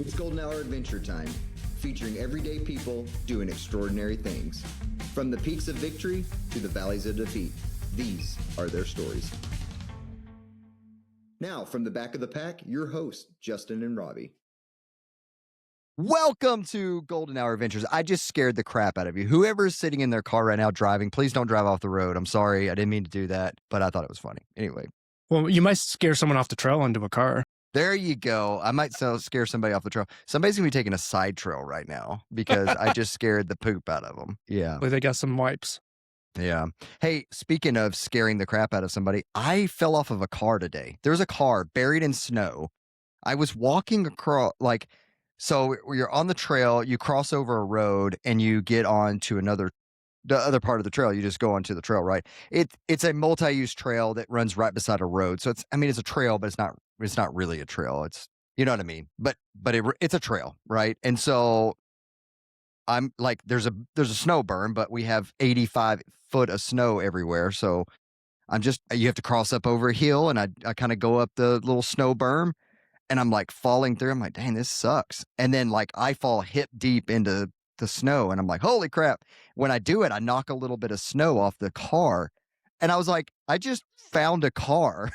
It's Golden Hour Adventure Time, featuring everyday people doing extraordinary things. From the peaks of victory to the valleys of defeat, these are their stories. Now, from the back of the pack, your hosts, Justin and Robbie. Welcome to Golden Hour Adventures. I just scared the crap out of you. Whoever's sitting in their car right now driving, please don't drive off the road. I'm sorry. I didn't mean to do that, but I thought it was funny. Anyway. Well, you might scare someone off the trail into a car. There you go. I might scare somebody off the trail. Somebody's going to be taking a side trail right now because I just scared the poop out of them. Yeah. Like they got some wipes. Yeah. Hey, speaking of scaring the crap out of somebody, I fell off of a car today. There's a car buried in snow. I was walking across, so you're on the trail, you cross over a road and you get on to the other part of the trail. You just go onto the trail, right? It's a multi-use trail that runs right beside a road. So it's a trail, but it's not really a trail. It's, you know what I mean? But it's a trail, right? And so I'm like, there's a snow berm, but we have 85 foot of snow everywhere. So you have to cross up over a hill, and I kind of go up the little snow berm, and I'm like falling through. I'm like, dang, this sucks. And then like I fall hip deep into the snow, and I'm like, holy crap. When I do it, I knock a little bit of snow off the car. And I was like, I just found a car.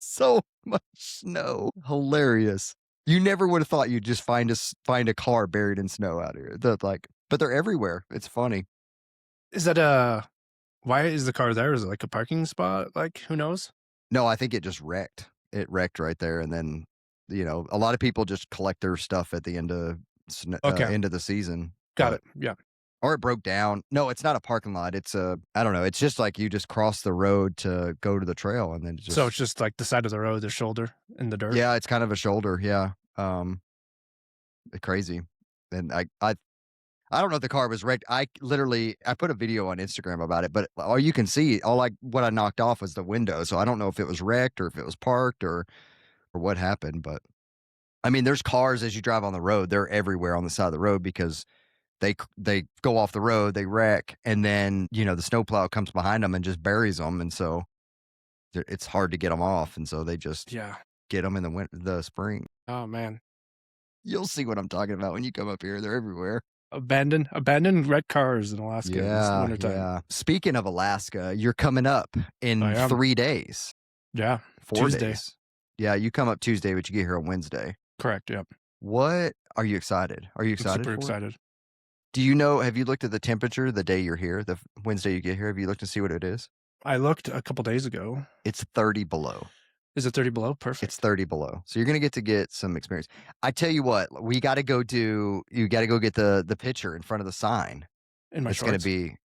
So much snow. Hilarious. You never would have thought you'd just find a car buried in snow out here. But they're everywhere. It's funny. Is that why is the car there? Is it like a parking spot? Like, who knows? No, I think it just wrecked. It wrecked right there. And then, a lot of people just collect their stuff at the end of end of the season. Got it. Yeah. Or it broke down. No, it's not a parking lot. It's I don't know. It's just like you just cross the road to go to the trail, and then so it's just like the side of the road, the shoulder in the dirt. Yeah, it's kind of a shoulder. Yeah. Crazy. And I don't know if the car was wrecked. I put a video on Instagram about it, but all you can see, what I knocked off was the window. So I don't know if it was wrecked or if it was parked or what happened. But I mean, there's cars as you drive on the road. They're everywhere on the side of the road because they go off the road, they wreck, and then, the snowplow comes behind them and just buries them. And so it's hard to get them off. And so they just get them in the spring. Oh, man. You'll see what I'm talking about when you come up here. They're everywhere. Abandoned red cars in Alaska in the wintertime. Yeah. Speaking of Alaska, you're coming up in 3 days. Yeah. 4 Tuesday. days. Yeah, you come up Tuesday, but you get here on Wednesday. Correct, yep. What are you excited? Are you excited? I'm super excited. Do have you looked at the temperature the day you're here, the Wednesday you get here? Have you looked to see what it is? I looked a couple days ago. It's 30 below. Is it 30 below? Perfect. It's 30 below. So you're going to get some experience. I tell you what, you got to go get the picture in front of the sign. In my shorts? It's going to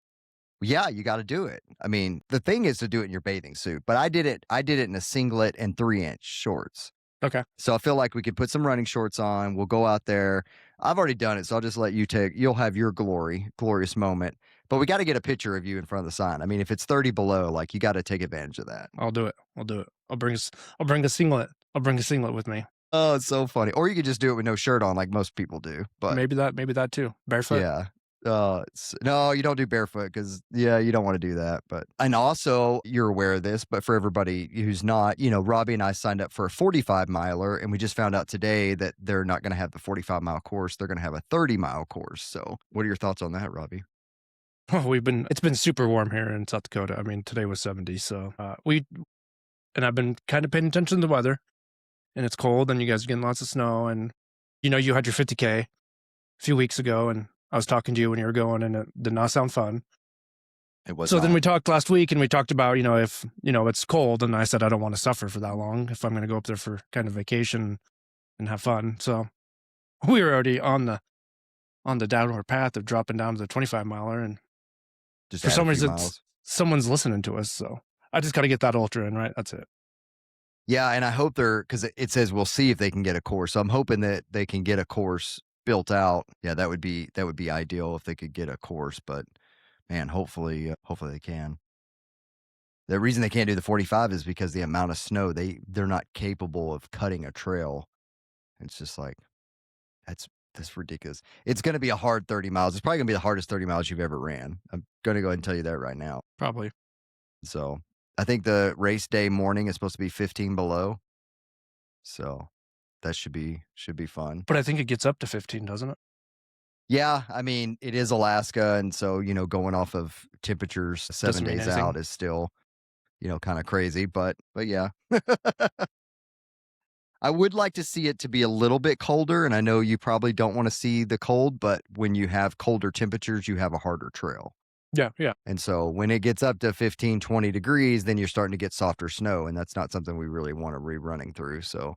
be, you got to do it. I mean, the thing is to do it in your bathing suit, but I did it in a singlet and 3-inch shorts. Okay. So I feel like we could put some running shorts on. We'll go out there. I've already done it, so I'll just let you you'll have your glorious moment. But we got to get a picture of you in front of the sign. I mean, if it's 30 below, like, you got to take advantage of that. I'll do it. I'll bring a singlet. I'll bring a singlet with me. Oh, it's so funny. Or you could just do it with no shirt on, like most people do. But maybe that too. Barefoot. Yeah. No, you don't do barefoot because you don't want to do that. And also, you're aware of this, but for everybody who's not, Robbie and I signed up for a 45 miler, and we just found out today that they're not going to have the 45-mile course. They're going to have a 30-mile course. So what are your thoughts on that, Robbie? Oh, it's been super warm here in South Dakota. I mean, today was 70. So I've been kind of paying attention to the weather, and it's cold, and you guys are getting lots of snow, and you had your 50K a few weeks ago, and I was talking to you when you were going, and it did not sound fun. It was. So then we talked last week, and we talked about, if, it's cold, and I said I don't want to suffer for that long if I'm going to go up there for kind of vacation and have fun. So we were already on the downward path of dropping down to the 25 miler, and just for some reason someone's listening to us. So I just got to get that ultra in, right? That's it. Yeah, and I hope because it says we'll see if they can get a course. So I'm hoping that they can get a course built out. Yeah, that would be ideal if they could get a course, but man, hopefully they can. The reason they can't do the 45 is because the amount of snow, they're not capable of cutting a trail. It's just like, that's ridiculous. It's going to be a hard 30 miles. It's probably going to be the hardest 30 miles you've ever ran. I'm going to go ahead and tell you that right now. Probably. So I think the race day morning is supposed to be 15 below. So that should be fun. But I think it gets up to 15, doesn't it? Yeah, I mean, it is Alaska, and so, going off of temperatures 7 Doesn't mean days anything. out is still, kind of crazy, but yeah. I would like to see it to be a little bit colder, and I know you probably don't want to see the cold, but when you have colder temperatures, you have a harder trail. Yeah, yeah. And so when it gets up to 15, 20 degrees, then you're starting to get softer snow, and that's not something we really want to be running through. So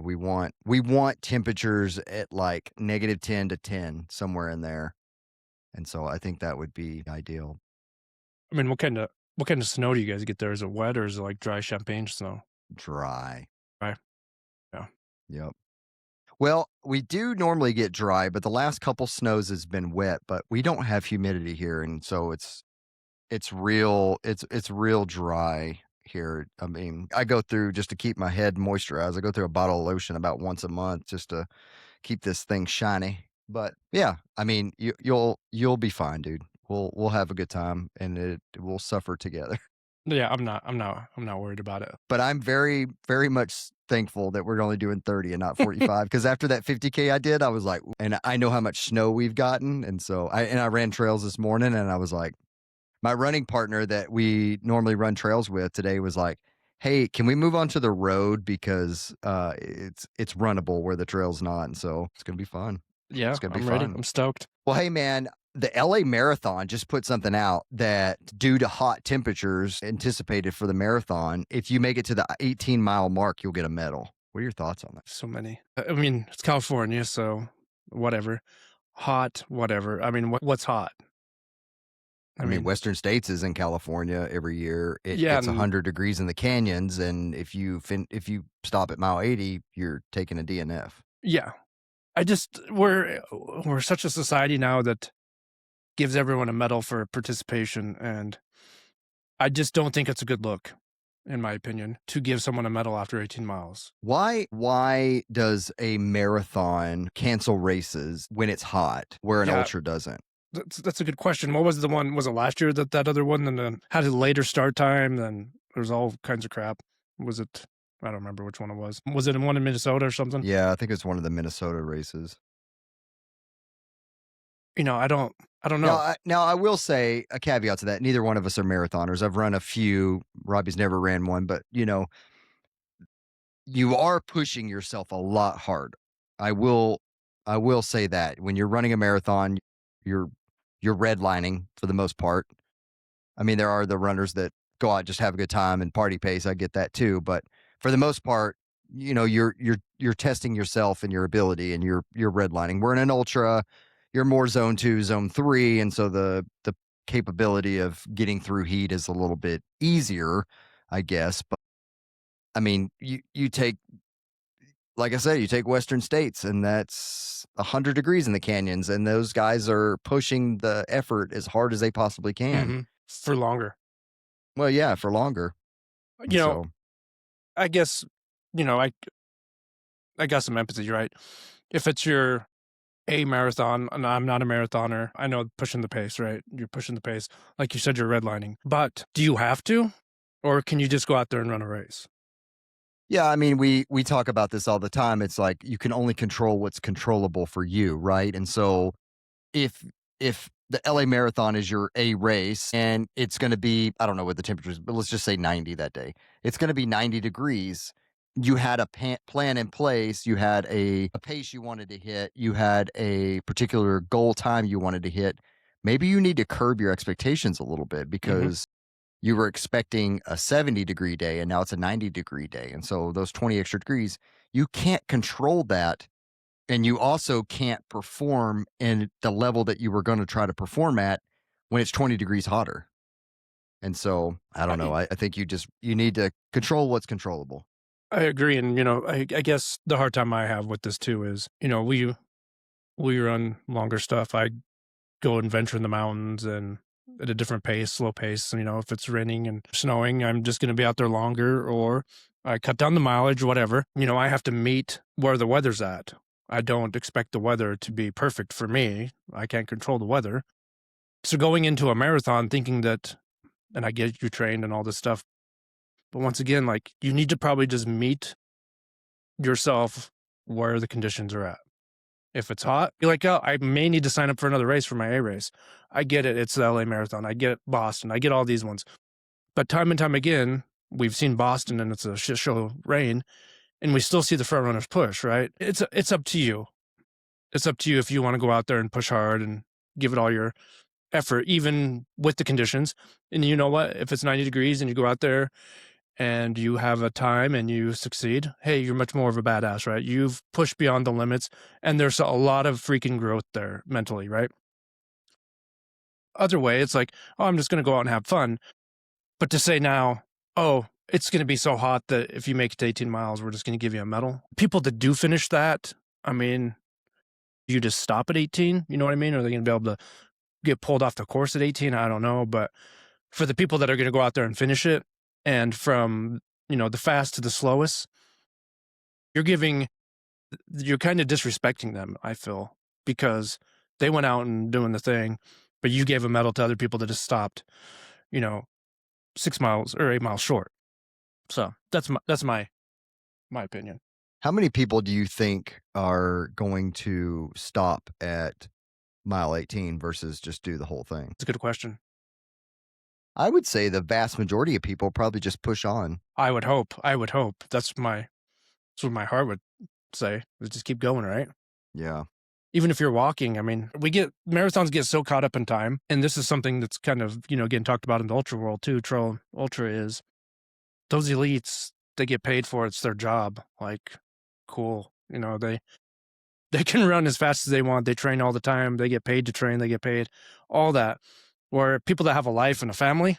we want temperatures at like -10 to 10, somewhere in there. And so I think that would be ideal. I mean, what kind of snow do you guys get there? Is it wet or is it like dry champagne snow? Dry. Dry. Yeah. Yep. Well, we do normally get dry, but the last couple snows has been wet, but we don't have humidity here, and so it's real dry here. I mean, I go through, just to keep my head moisturized, I go through a bottle of lotion about once a month just to keep this thing shiny. But yeah, I mean, you'll be fine, dude. We'll have a good time, and we'll suffer together. Yeah, I'm not worried about it. But I'm very, very much thankful that we're only doing 30 and not 45, because after that 50K I did, I was like, and I know how much snow we've gotten, and so I ran trails this morning, and I was like, my running partner that we normally run trails with today was like, "Hey, can we move on to the road, because it's runnable where the trail's not," and so it's gonna be fun. Yeah, It's gonna be I'm ready. fun. I'm stoked. Well, hey man, the LA Marathon just put something out that, due to hot temperatures anticipated for the marathon, if you make it to the 18-mile mark, you'll get a medal. What are your thoughts on that? So many. I mean, it's California, so whatever. Hot, whatever. I mean, what's hot? I mean, Western States is in California every year. It Yeah, gets and 100 degrees in the canyons, and if you stop at mile 80, you're taking a DNF. yeah. We're such a society now that gives everyone a medal for participation, and I just don't think it's a good look, in my opinion, to give someone a medal after 18 miles. Why does a marathon cancel races when it's hot, where an Yeah. ultra doesn't? That's a good question. What was the one? Was it last year that other one and then had a later start time? Then there's all kinds of crap. Was it? I don't remember which one it was. Was it in one in Minnesota or something? Yeah, I think it's one of the Minnesota races. I don't know. Now, I will say a caveat to that. Neither one of us are marathoners. I've run a few. Robbie's never ran one, but you are pushing yourself a lot hard. I will say that when you're running a marathon, you're redlining for the most part. I mean, there are the runners that go out, just have a good time and party pace. I get that too, but for the most part, you're testing yourself and your ability, and you're redlining. We're in an ultra. You're more zone 2, zone 3, and so the capability of getting through heat is a little bit easier, I guess. But I mean, you take, like I said, you take Western States, and that's 100 degrees in the canyons, and those guys are pushing the effort as hard as they possibly can. For longer. Well, yeah, for longer. I guess, I got some empathy, right? If it's a marathon, and I'm not a marathoner, I know pushing the pace, right? You're pushing the pace. Like you said, you're redlining. But do you have to? Or can you just go out there and run a race? Yeah, I mean, we talk about this all the time. It's like you can only control what's controllable for you, right? And so if the LA Marathon is your A race, and it's going to be, I don't know what the temperature is, but let's just say 90 that day. It's going to be 90 degrees. You had a plan in place. You had a pace you wanted to hit. You had a particular goal time you wanted to hit. Maybe you need to curb your expectations a little bit, because you were expecting a 70-degree day, and now it's a 90-degree day. And so those 20 extra degrees, you can't control that. And you also can't perform in the level that you were going to try to perform at when it's 20 degrees hotter. And so, I don't know. I think you need to control what's controllable. I agree. And, I guess the hard time I have with this too is, we run longer stuff. I go and venture in the mountains and at a different pace, slow pace. If it's raining and snowing, I'm just going to be out there longer, or I cut down the mileage, whatever. I have to meet where the weather's at. I don't expect the weather to be perfect for me. I can't control the weather. So going into a marathon thinking that, and I get you trained and all this stuff, but once again, like, you need to probably just meet yourself where the conditions are at. If it's hot, you're like, oh, I may need to sign up for another race for my A race. I get it. It's the LA Marathon. I get it, Boston. I get all these ones. But time and time again, we've seen Boston and it's a shit show rain, and we still see the front runners push, right? It's up to you. It's up to you if you want to go out there and push hard and give it all your effort, even with the conditions. And you know what? If it's 90 degrees and you go out there and you have a time and you succeed, hey, you're much more of a badass, right? You've pushed beyond the limits, and there's a lot of freaking growth there mentally, right? Other way, it's like, oh, I'm just going to go out and have fun. But to say now, oh, it's going to be so hot that if you make it to 18 miles, we're just going to give you a medal. People that do finish that, I mean, you just stop at 18, you know what I mean? Are they going to be able to get pulled off the course at 18? I don't know. But for the people that are going to go out there and finish it, and from, the fast to the slowest, you're kind of disrespecting them, I feel, because they went out and doing the thing, but you gave a medal to other people that just stopped, 6 miles or 8 miles short. So that's my opinion. How many people do you think are going to stop at mile 18 versus just do the whole thing? It's a good question. I would say the vast majority of people probably just push on. I would hope. That's what my heart would say, is just keep going, right? Yeah. Even if you're walking, I mean, marathons get so caught up in time. And this is something that's kind of, getting talked about in the ultra world too. Trail ultra is those elites, they get paid for it. It's their job. Like, cool. They can run as fast as they want. They train all the time. They get paid to train. They get paid all that. Where people that have a life and a family,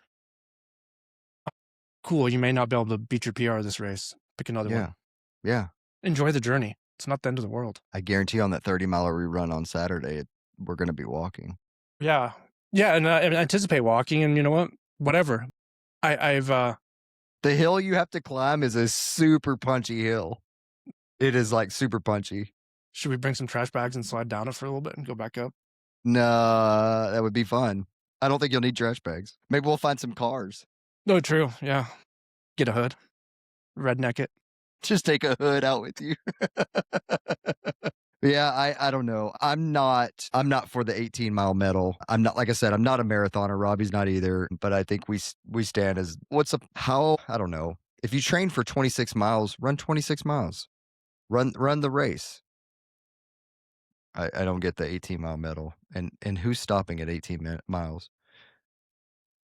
cool, you may not be able to beat your PR this race. Pick another one. Yeah. Enjoy the journey. It's not the end of the world. I guarantee on that 30-miler we run on Saturday, we're going to be walking. Yeah. Yeah, and I anticipate walking, and you know what? Whatever. I've The hill you have to climb is a super punchy hill. It is like super punchy. Should we bring some trash bags and slide down it for a little bit and go back up? No, that would be fun. I don't think you'll need trash bags. Maybe we'll find some cars. No, true. Yeah. Get a hood. Redneck it. Just take a hood out with you. Yeah, I don't know. I'm not for the 18-mile medal. I'm not, like I said, I'm not a marathoner. Robbie's not either. But I think we stand as I don't know. If you train for 26 miles, run 26 miles. Run the race. I don't get the 18-mile medal. And who's stopping at 18 miles?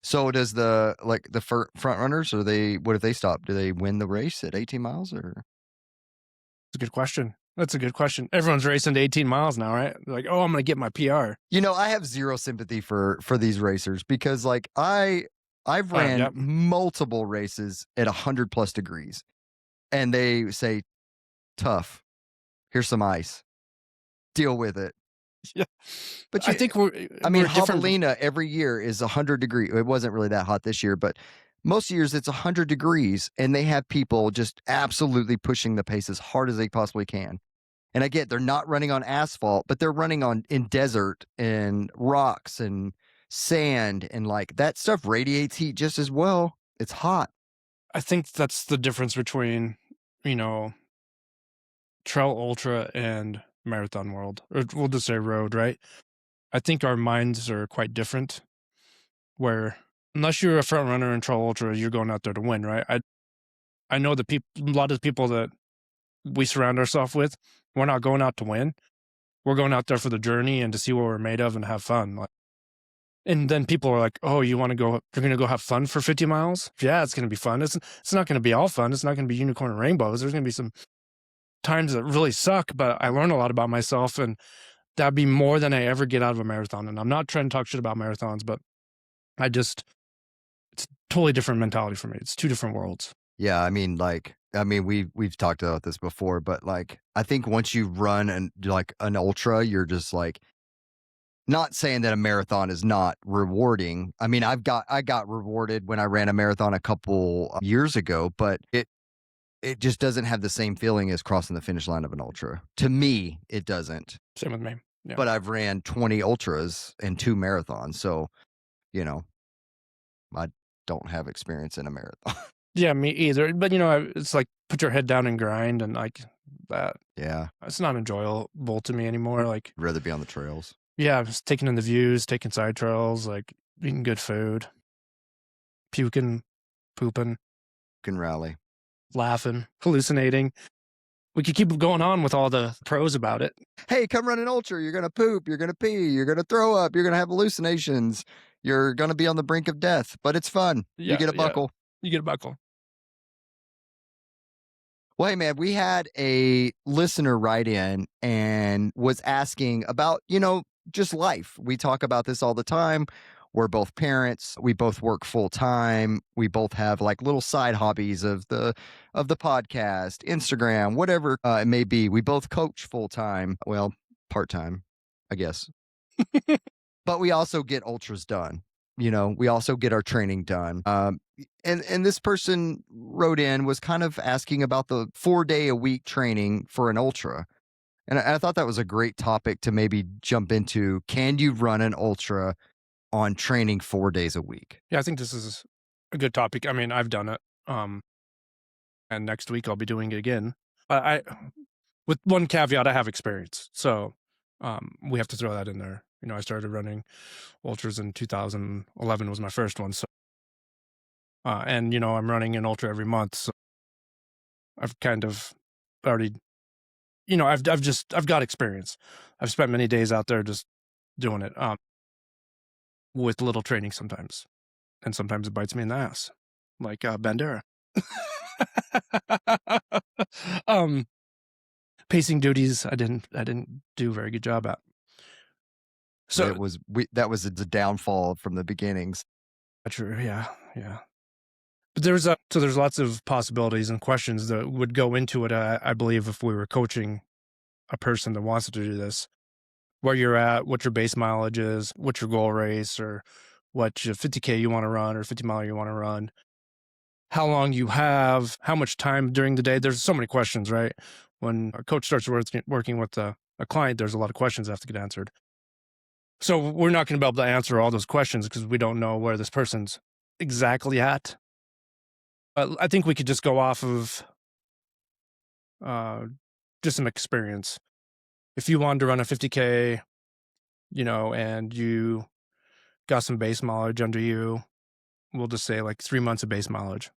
So does the front runners, what if they stop? Do they win the race at 18 miles or? That's a good question. That's a good question. Everyone's racing to 18 miles now, right? They're like, oh, I'm going to get my PR. I have zero sympathy for these racers because I've ran multiple races at 100+ degrees, and they say, tough, here's some ice, deal with it. Yeah. But I think we're Javelina every year is 100 degrees. It wasn't really that hot this year, but most years it's 100 degrees, and they have people just absolutely pushing the pace as hard as they possibly can. And I get they're not running on asphalt, but they're running in desert and rocks and sand, and like that stuff radiates heat just as well. It's hot. I think that's the difference between, trail ultra and marathon world, or we'll just say road, right? I think our minds are quite different, where unless you're a front runner in trail ultra, you're going out there to win, right? I know a lot of the people that we surround ourselves with, we're not going out to win. We're going out there for the journey and to see what we're made of and have fun. And then people are like, oh, you're going to go have fun for 50 miles? Yeah, it's going to be fun. It's not going to be all fun. It's not going to be unicorn and rainbows. There's going to be some times that really suck, but I learn a lot about myself, and that'd be more than I ever get out of a marathon. And I'm not trying to talk shit about marathons, but it's a totally different mentality for me. It's two different worlds. Yeah, we've talked about this before, but I think once you run an ultra, you're just not saying that a marathon is not rewarding. I mean, I got rewarded when I ran a marathon a couple years ago, but it just doesn't have the same feeling as crossing the finish line of an ultra. To me, it doesn't. Same with me. Yeah. But I've ran 20 ultras and 2 marathons, so I don't have experience in a marathon. Yeah, me either. But it's like put your head down and grind, and like that. Yeah. It's not enjoyable to me anymore. Like, I'd rather be on the trails. yeah, just taking in the views, taking side trails, like eating good food, puking, pooping, Can rally. laughing, hallucinating. We could keep going on with all the pros about it. Hey, come run an ultra. You're going to poop. You're going to pee. You're going to throw up. You're going to have hallucinations. You're going to be on the brink of death, but it's fun. Yeah, you get a yeah. buckle. You get a buckle. Well, hey, man, we had a listener write in and was asking about, just life. We talk about this all the time. We're both parents. We both work full time. We both have like little side hobbies of the podcast, Instagram, whatever it may be. We both coach full time. Well, part time, I guess. But we also get ultras done. We also get our training done. And this person wrote in was kind of asking about the 4-day-a-week training for an ultra. And I thought that was a great topic to maybe jump into. Can you run an ultra on training 4 days a week? Yeah, I think this is a good topic. I mean, I've done it. And next week I'll be doing it again. I with one caveat, I have experience. So we have to throw that in there. I started running ultras in 2011 was my first one. So and I'm running an ultra every month. So I've kind of already I've got experience. I've spent many days out there just doing it. With little training sometimes. And sometimes it bites me in the ass. Like Bandera. Pacing duties I didn't do a very good job at. So that was the downfall from the beginnings. True, yeah. But there's lots of possibilities and questions that would go into it. I believe if we were coaching a person that wants to do this, where you're at, what your base mileage is, what your goal race, or what your 50K you want to run or 50 mile you want to run, how long you have, how much time during the day. There's so many questions, right? When a coach starts working with a client, there's a lot of questions that have to get answered. So we're not going to be able to answer all those questions because we don't know where this person's exactly at. I think we could just go off of just some experience. If you wanted to run a 50K, and you got some base mileage under you, we'll just say like 3 months of base mileage,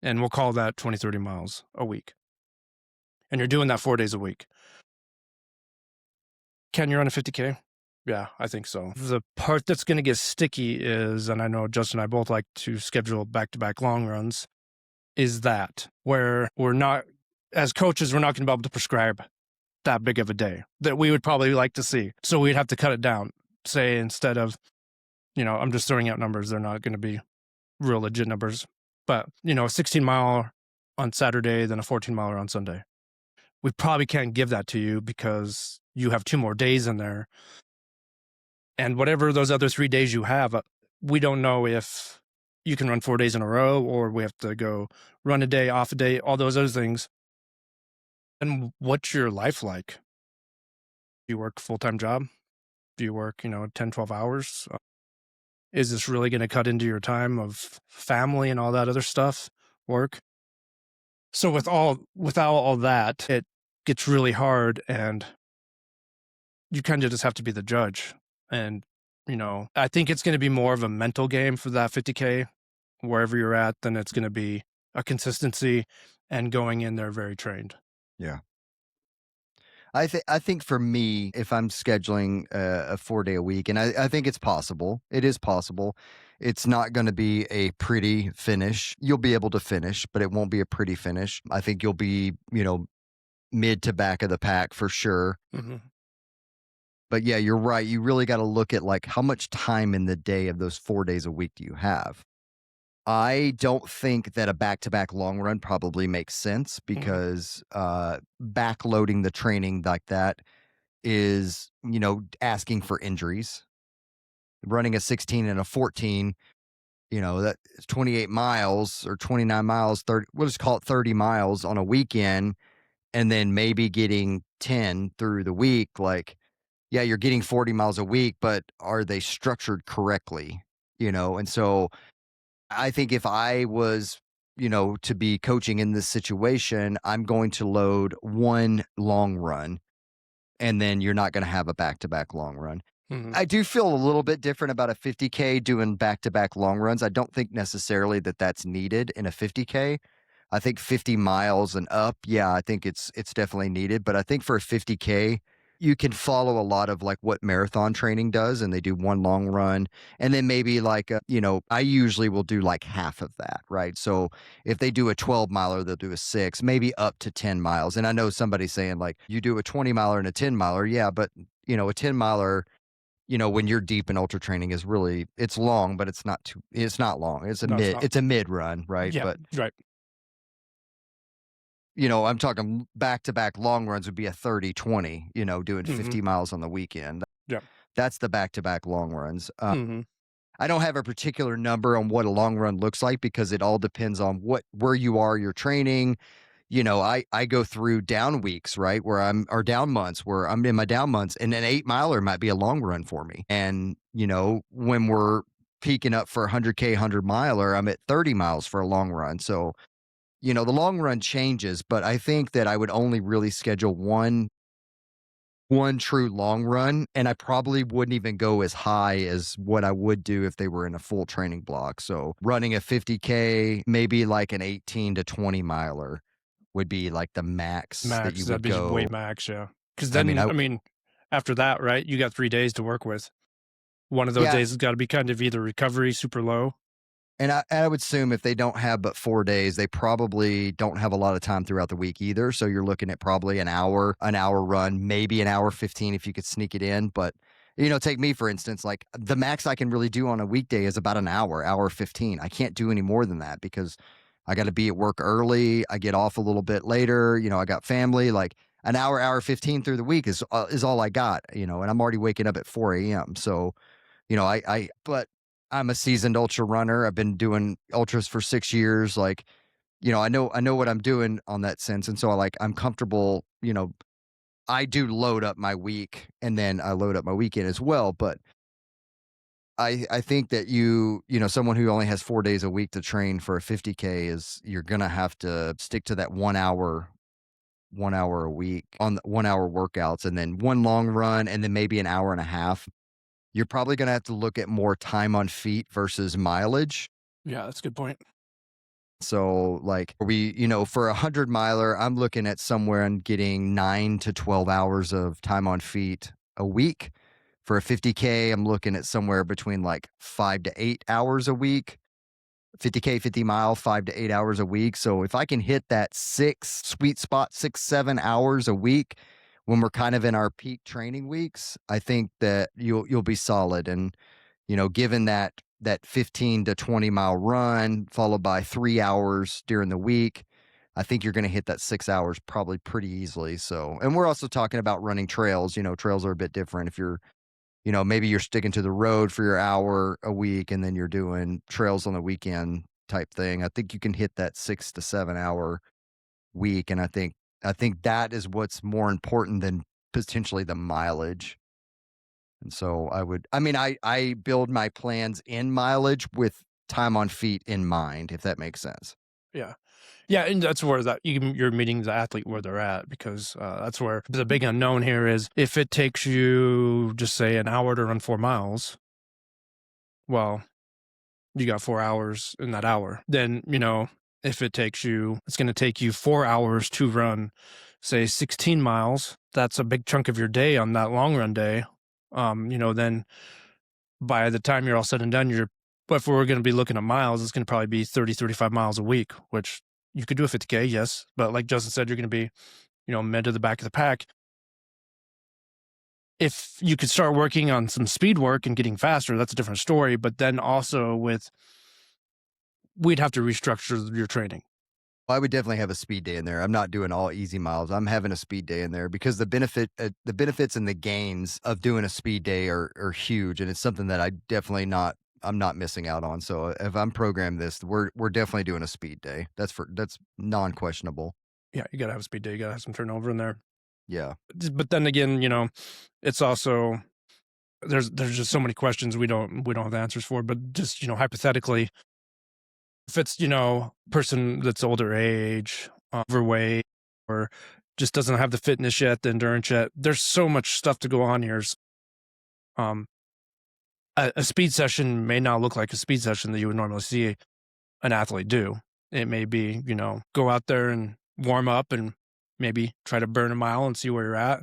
and we'll call that 20, 30 miles a week. And you're doing that 4 days a week. Can you run a 50K? Yeah, I think so. The part that's going to get sticky is, and I know Justin and I both like to schedule back-to-back long runs, is that where we're not, as coaches, we're not going to be able to prescribe that big of a day that we would probably like to see. So we'd have to cut it down. Say instead of, I'm just throwing out numbers. They're not going to be real legit numbers. But, a 16 mile on Saturday, then a 14 miler on Sunday. We probably can't give that to you because you have 2 more days in there. And whatever those other 3 days you have, we don't know if you can run 4 days in a row or we have to go run a day, off a day, all those other things. And what's your life like? Do you work a full-time job? Do you work, 10, 12 hours? Is this really going to cut into your time of family and all that other stuff, work? So without all that, it gets really hard and you kind of just have to be the judge. And, I think it's going to be more of a mental game for that 50K, wherever you're at, than it's going to be a consistency and going in there very trained. Yeah. I think for me, if I'm scheduling a 4-day a week, and I think it's possible, it is possible. It's not going to be a pretty finish. You'll be able to finish, but it won't be a pretty finish. I think you'll be, mid to back of the pack for sure. Mm-hmm. But yeah, you're right. You really got to look at like how much time in the day of those 4 days a week do you have? I don't think that a back-to-back long run probably makes sense because backloading the training like that is, asking for injuries. Running a 16 and a 14, that's 28 miles or 29 miles, 30, we'll just call it 30 miles on a weekend, and then maybe getting 10 through the week. Like, yeah, you're getting 40 miles a week, but are they structured correctly? And so I think if I was, to be coaching in this situation, I'm going to load one long run, and then you're not going to have a back-to-back long run. Mhm. I do feel a little bit different about a 50K doing back-to-back long runs. I don't think necessarily that that's needed in a 50K. I think 50 miles and up, yeah, I think it's definitely needed. But I think for a 50K, you can follow a lot of like what marathon training does, and they do one long run, and then maybe like I usually will do like half of that, right? So if they do a 12 miler, they'll do a 6, maybe up to 10 miles. And I know somebody's saying like you do a 20 miler and a 10 miler, yeah, but a 10 miler, when you're deep in ultra training is really, it's long, but it's not long. It's a No, it's mid, not. it's a mid run, right? Yeah, But right. I'm talking back-to-back long runs would be a 30-20, doing 50 miles on the weekend. Yeah. That's the back-to-back long runs. Mhm. I don't have a particular number on what a long run looks like because it all depends on where you are, your training. I go through down weeks, right? Or down months where I'm in my down months, and an 8 miler might be a long run for me. And, when we're peaking up for 100K, 100 miler, I'm at 30 miles for a long run. So, the long run changes, but I think that I would only really schedule one true long run, and I probably wouldn't even go as high as what I would do if they were in a full training block. So running a 50K, maybe like an 18 to 20 miler would be like the max that you That'd would be go. way max, yeah. Because I then, mean, after that, right, you got 3 days to work with. One of those Yeah. days has got to be kind of either recovery, super low. And I would assume if they don't have but 4 days, they probably don't have a lot of time throughout the week either. So you're looking at probably an hour run, maybe an hour 15 if you could sneak it in. But, take me for instance, like the max I can really do on a weekday is about an hour 15. I can't do any more than that because I got to be at work early. I get off a little bit later. I got family. Like an hour 15 through the week is all I got, and I'm already waking up at 4 a.m. So, but I'm a seasoned ultra runner. I've been doing ultras for 6 years. Like, I know what I'm doing on that sense. And so I'm comfortable, I do load up my week and then I load up my weekend as well. But I think that someone who only has 4 days a week to train for a 50K you're going to have to stick to that 1 hour a week on the 1 hour workouts, and then one long run, and then maybe an hour and a half. You're probably going to have to look at more time on feet versus mileage. Yeah, that's a good point. So for a 100 miler, I'm looking at somewhere and getting 9 to 12 hours of time on feet a week. For a 50K, I'm looking at somewhere between like 5 to 8 hours a week. 50K, 50 mile, 5 to 8 hours a week. So if I can hit that sweet spot, 7 hours a week, when we're kind of in our peak training weeks, I think that you'll be solid. And, given that 15 to 20 mile run followed by 3 hours during the week, I think you're going to hit that 6 hours probably pretty easily. So, and we're also talking about running trails. Trails are a bit different. If you're, maybe you're sticking to the road for your hour a week and then you're doing trails on the weekend type thing. I think you can hit that 6 to 7 hour week. And I think that is what's more important than potentially the mileage. And so I build my plans in mileage with time on feet in mind, if that makes sense. Yeah. Yeah, and that's where you're meeting the athlete where they're at, because that's where the big unknown here is if it takes you, just say, an hour to run 4 miles, well, you got 4 hours in that hour. Then, if it's going to take you 4 hours to run, say, 16 miles, that's a big chunk of your day on that long run day. Then by the time you're all said and done, if we're going to be looking at miles, it's going to probably be 30, 35 miles a week, which you could do a 50K, yes. But like Justin said, you're going to be, mid to the back of the pack. If you could start working on some speed work and getting faster, that's a different story. But then also we'd have to restructure your training. I would definitely have a speed day in there. I'm not doing all easy miles. I'm having a speed day in there because the benefits and the gains of doing a speed day are huge. And it's something that I'm not missing out on. So if I'm programmed this, we're definitely doing a speed day. That's non-questionable. Yeah, you got to have a speed day. You got to have some turnover in there. Yeah. But then again, it's also, there's just so many questions we don't have answers for. But just, hypothetically, If it's, person that's older age, overweight, or just doesn't have the fitness yet, the endurance yet, there's so much stuff to go on here. Um, a speed session may not look like a speed session that you would normally see an athlete do. It may be, go out there and warm up and maybe try to burn a mile and see where you're at,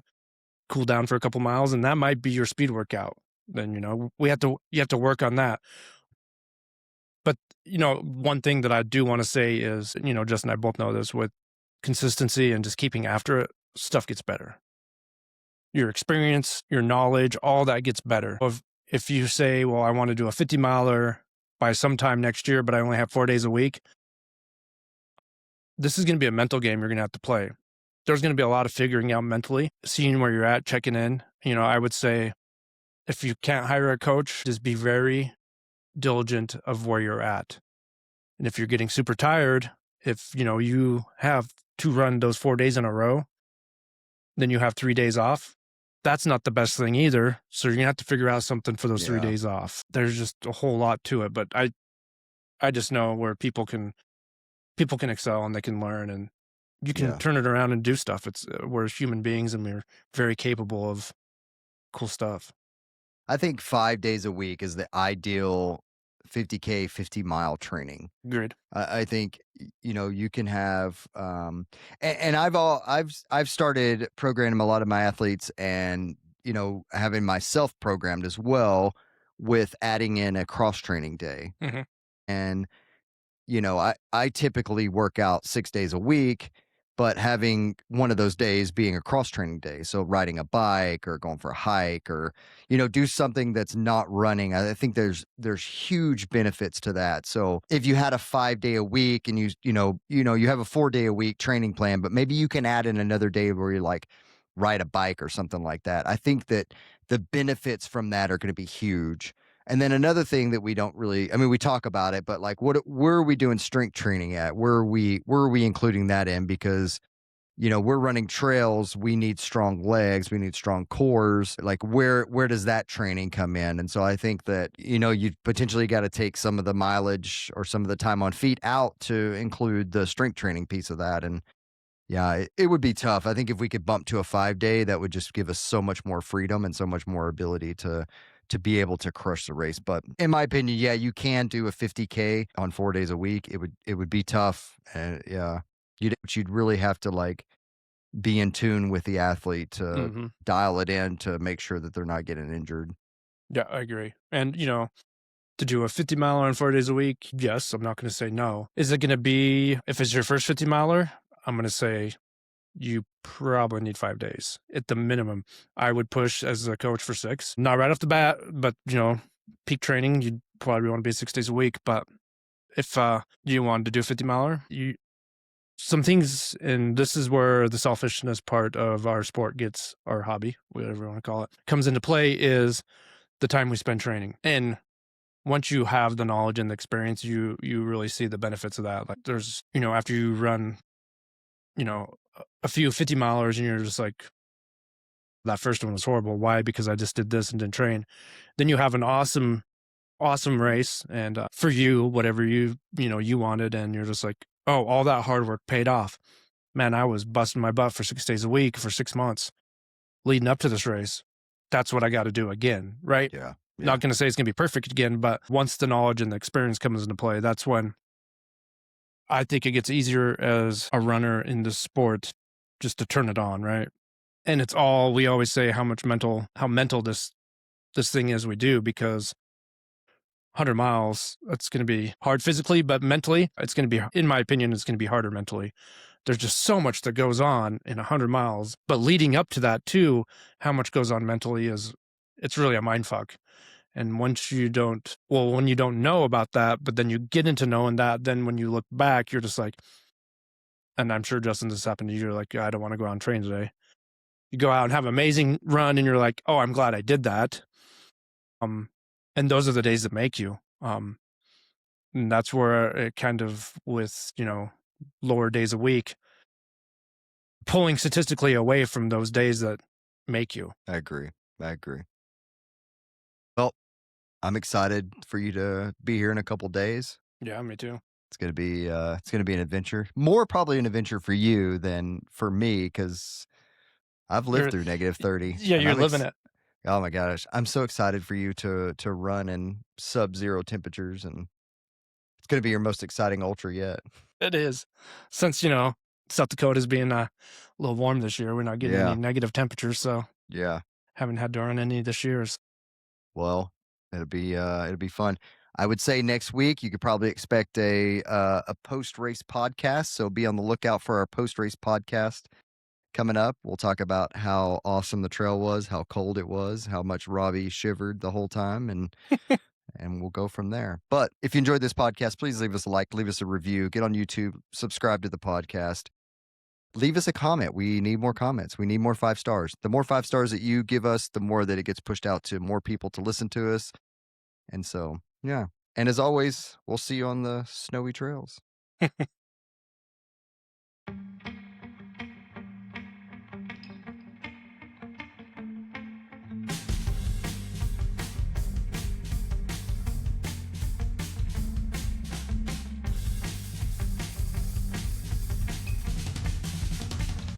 cool down for a couple miles, and that might be your speed workout. Then, you have to work on that. But, one thing that I do want to say is, Justin and I both know this, with consistency and just keeping after it, stuff gets better. Your experience, your knowledge, all that gets better. If you say, well, I want to do a 50 miler by sometime next year, but I only have 4 days a week, this is going to be a mental game you're going to have to play. There's going to be a lot of figuring out mentally, seeing where you're at, checking in. I would say if you can't hire a coach, just be very diligent of where you're at. And if you're getting super tired, if, you have to run those 4 days in a row, then you have 3 days off. That's not the best thing either. So you're going to have to figure out something for those 3 days off. There's just a whole lot to it, but I just know where people can excel and they can learn, and you can turn it around and do stuff. We're human beings and we're very capable of cool stuff. I think 5 days a week is the ideal 50K, 50-mile training. Agreed. I think, you can have, and I've started programming a lot of my athletes and, having myself programmed as well with adding in a cross training day. Mm-hmm. And, I typically work out 6 days a week, but having one of those days being a cross training day. So riding a bike or going for a hike or, do something that's not running. I think there's huge benefits to that. So if you had a 5 day a week and you have a 4 day a week training plan, but maybe you can add in another day where you like ride a bike or something like that. I think that the benefits from that are going to be huge. And then another thing that we don't really, we talk about it, but like, where are we doing strength training at? Where are we including that in? Because, we're running trails. We need strong legs. We need strong cores. Like where does that training come in? And so I think that, you potentially got to take some of the mileage or some of the time on feet out to include the strength training piece of that. And yeah, it would be tough. I think if we could bump to a 5 day, that would just give us so much more freedom and so much more ability to be able to crush the race. But in my opinion, yeah, you can do a 50K on 4 days a week. It would be tough. And yeah, you'd really have to like be in tune with the athlete to dial it in to make sure that they're not getting injured. Yeah, I agree. And, to do a 50 miler on 4 days a week, yes, I'm not going to say no. Is it going to be, if it's your first 50 miler, I'm going to say you probably need 5 days at the minimum. I would push as a coach for 6, not right off the bat, but peak training, you'd probably want to be 6 days a week. But if you wanted to do a 50 miler, some things, and this is where the selfishness part of our sport gets, our hobby, whatever you want to call it, comes into play, is the time we spend training. And once you have the knowledge and the experience, you really see the benefits of that. Like there's, after you run, a few 50 milers and you're just like, that first one was horrible. Why? Because I just did this and didn't train. Then you have an awesome race. And for you, whatever you wanted, and you're just like, oh, all that hard work paid off. Man, I was busting my butt for 6 days a week for 6 months leading up to this race. That's what I got to do again. Right. Yeah. Not going to say it's going to be perfect again, but once the knowledge and the experience comes into play, that's when I think it gets easier as a runner in this sport just to turn it on, right? And it's all, we always say how mental this thing is we do, because 100 miles, that's going to be hard physically, but mentally, it's going to be, in my opinion, it's going to be harder mentally. There's just so much that goes on in 100 miles, but leading up to that too, how much goes on mentally it's really a mind fuck. And when you don't know about that, but then you get into knowing that, then when you look back, you're just like, and I'm sure, Justin, this happened to you, you're like, I don't want to go out and train today. You go out and have an amazing run and you're like, oh, I'm glad I did that. And those are the days that make you. And that's where it kind of, with, lower days a week, pulling statistically away from those days that make you. I agree. Well, I'm excited for you to be here in a couple days. Yeah, me too. It's gonna be an adventure. More probably an adventure for you than for me because I've lived through -30. Yeah, And you're living it. Oh my gosh, I'm so excited for you to run in sub-zero temperatures, and it's gonna be your most exciting ultra yet. It is. Since, South Dakota's being a little warm this year, we're not getting Yeah. any negative temperatures, so Yeah. haven't had to run any this year. Well, it'll be fun. I would say next week you could probably expect a post-race podcast, so be on the lookout for our post-race podcast coming up. We'll talk about how awesome the trail was, how cold it was, how much Robbie shivered the whole time, and we'll go from there. But if you enjoyed this podcast, please leave us a like, leave us a review, get on YouTube, subscribe to the podcast. Leave us a comment. We need more comments. We need more 5 stars. The more 5 stars that you give us, the more that it gets pushed out to more people to listen to us. And so, yeah. And as always, we'll see you on the snowy trails.